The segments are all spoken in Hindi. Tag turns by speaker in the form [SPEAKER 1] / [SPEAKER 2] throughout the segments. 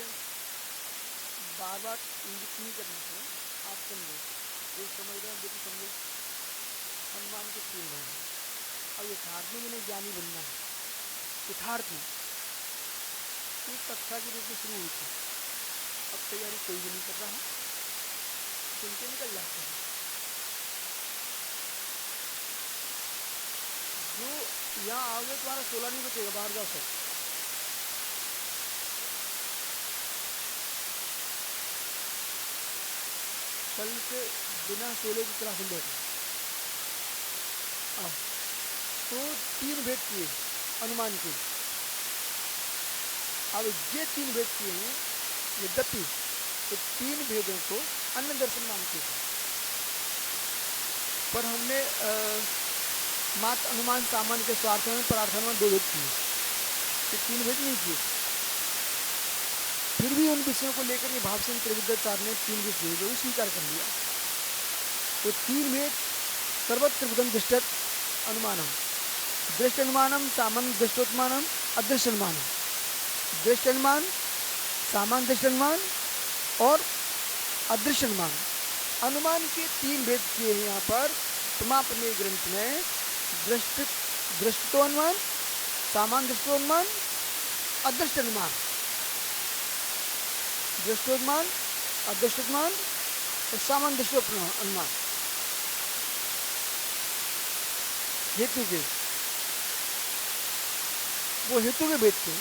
[SPEAKER 1] देखिए, बार बार इंगित नहीं करने से आप समझो, जो समझ रहे हैं बिल्कुल समझो। हनुमान के 3 भाई हैं। अब यथार्थ में जिन्हें ज्ञानी बनना है, यथार्थ में एक कक्षा के रूप में शुरू हुई थी। अब तैयारी कोई भी नहीं कर रहा है, सुन के निकल जाते हैं। जो यहाँ आओगे तुम्हारा 16 नहीं बचेगा, बाहर जाओ सब। कल से बिना सोले की क्लास में बैठना। तो 3 भेद किए अनुमान के। अब ये 3 भेद किए हैं, यद्यपि तो 3 भेदों को अन्य दर्शन मानते हैं, पर हमने मात्र अनुमान सामान्य के स्वार्थ में प्रार्थना में 2 भेद किए, ये 3 भेद नहीं किए। फिर भी उन विषयों को लेकर भाव सिंह त्रिविद्याचार्य ने 3 विषय जो स्वीकार कर लिया। तो 3 भेद सर्वत्र बुद्धम दृष्ट अनुमानम, दृष्ट अनुमानम, सामान्य दृष्टोत्मानम, अदृश्य अनुमानम। दृष्ट अनुमान, सामान्य दृष्ट अनुमान और अदृश्य अनुमान। अनुमान के 3 भेद किए हैं यहाँ पर समापनीय ग्रंथ में। दृष्टोन्मान, सामान्य दृष्टोन्मान, अदृश्य अनुमान। दृष्टोन्मान, अदृश्योन्मान और सामान्य दृष्टोन्मान। हेतु के, वो हेतु के भेद थे।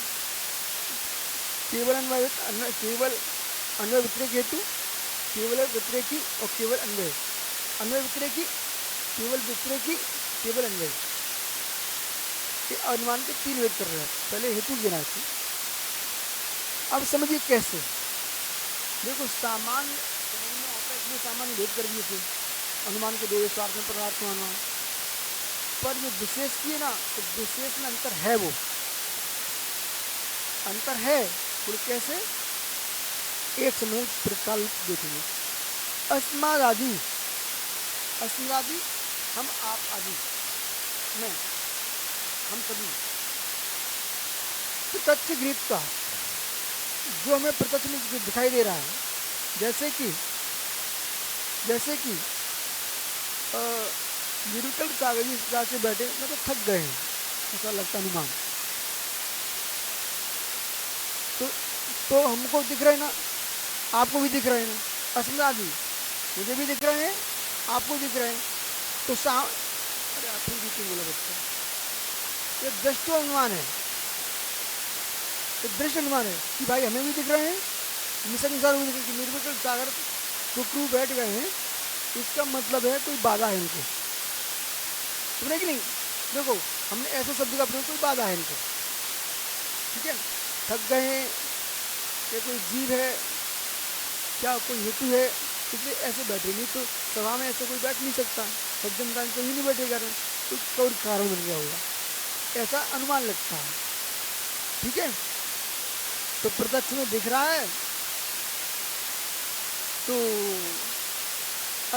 [SPEAKER 1] केवल अन्वय व्यतिरेक हेतु, केवल व्यतिरेकी और केवल अन्वय। अन्वय व्यतिरेकी, केवल व्यतिरेकी, केवल अन्वय। अनुमान के 3 भेद कर रहे हैं। पहले हेतु गिना थी, अब समझिए कैसे। देखो, सामान्य समझ में आता है, इसलिए सामान्य भेद कर दिए थे अनुमान के 2 स्वार्थ में पदार्थ अनुमान। पर ये विशेष की है ना, तो विशेष में अंतर है, वो अंतर है। बोले कैसे? एक समय प्रकाल देखेंगे। अस्माद आदि, अस्माद आदि हम, आप आदि, मैं, हम सभी प्रत्यक्ष गृहीत का, जो हमें प्रत्यक्ष में दिखाई दे रहा है। जैसे कि न्यूमेरिकल कागजी से बैठे मैं तो थक गए हैं, ऐसा लगता अनुमान। तो हमको दिख रहे हैं ना, आपको भी दिख रहे हैं। अस्मिता आदि मुझे भी दिख रहे हैं, आपको दिख रहे हैं। तो अरे आप ही क्यों बोला बच्चा? ये दृष्टि अनुमान है, ये दृश्य अनुमान है कि भाई हमें भी दिख रहे हैं, निसंसार भी दिख रहे हैं। निर्विकल्प सागर तो क्रू बैठ गए हैं, इसका मतलब है कोई बाधा है इनको, सुने कि नहीं? देखो, हमने ऐसे शब्द का प्रयोग, कोई बाधा है इनको, ठीक है। थक गए हैं, ये कोई जीव है क्या, कोई हेतु है, इसलिए ऐसे बैठे। नहीं तो सभा में ऐसे कोई बैठ नहीं सकता, सज्जन का कोई नहीं बैठेगा, तो कोई कारण बन गया होगा, ऐसा अनुमान लगता है, ठीक है। तो प्रत्यक्ष में दिख रहा है, तो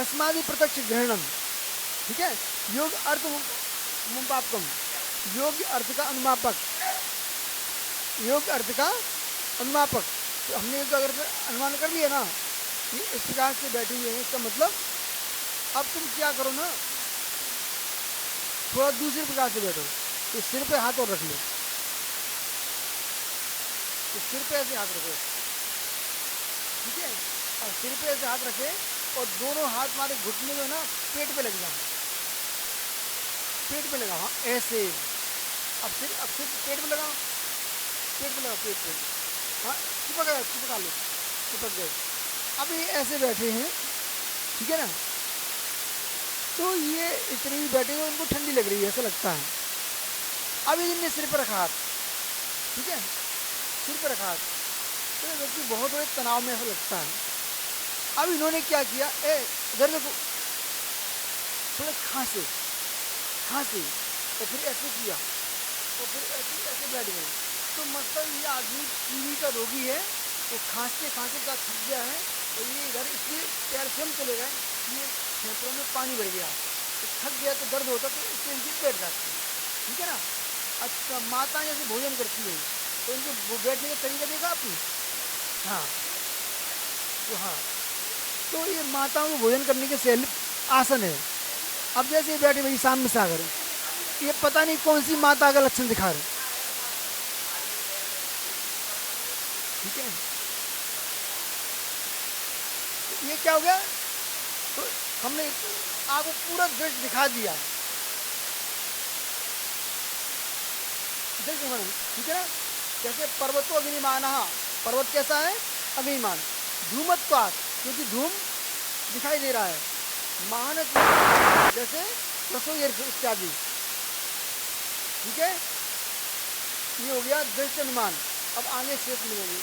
[SPEAKER 1] अस्मादि प्रत्यक्ष ग्रहणम, ठीक है। योग अर्थ मुपापकम, योग अर्थ का अनुमापक, योग अर्थ का अनुमापक। तो हमने एक अगर अनुमान कर लिया ना, ये इस प्रकार से बैठे हुए हैं, इसका मतलब अब तुम क्या करो ना, थोड़ा दूसरे प्रकार से बैठो। तो सिर पे हाथ और रख लो, तो सिर पे ऐसे हाथ रखो, ठीक है। और सिर पे ऐसे हाथ रखे और दोनों हाथ हमारे घुटने में ना पेट पे लग जाए, पेट पे लगाओ, हाँ ऐसे। अब सिर पेट पे लगाओ, पेट पे लगाओ, पेट पे, हाँ चिपका लो, चिपक गए। अब ये ऐसे बैठे हैं, ठीक है ना। तो ये इस तरह भी बैठे हुए, उनको ठंडी लग रही है, ऐसा लगता है। अब इन्होंने सिर पर रखा हाथ, ठीक है, सिर पर रखा हाथ, तो ये व्यक्ति बहुत बड़े तनाव में ऐसा लगता है। अब इन्होंने क्या किया, इधर देखो, थोड़े खांसे, और फिर ऐसे किया, और फिर ऐसे बैठ गए। तो मतलब ये आदमी टीबी का रोगी है, वो खांसते का थक गया है, और ये इधर इसलिए पैर से हम चले गए, ये फेफड़ों में पानी भर गया, तो थक गया, तो दर्द होता, तो इससे इनकी बैठ जाती है, ठीक है ना। अच्छा, माता जैसे भोजन करती है, तो इनके बैठने का तरीका देखा आपने, हाँ, तो हाँ, तो ये माताओं को भोजन करने के शैली आसन है। अब जैसे ये बैठे भाई सामने सागर, ये पता नहीं कौन सी माता का लक्षण दिखा रहे हैं, ठीक है। तो ये क्या हो गया, तो हमने आपको पूरा दृश्य दिखा दिया, दृश्य वर्णन, ठीक है ना। जैसे पर्वतो अग्निमान, पर्वत कैसा है, अग्निमान, धूमत्वात्, क्योंकि धूम दिखाई दे रहा है, मान जैसे रसोई इत्यादि, ठीक है। ये हो गया दृश्य अनुमान। अब आगे शेष मिलेंगे।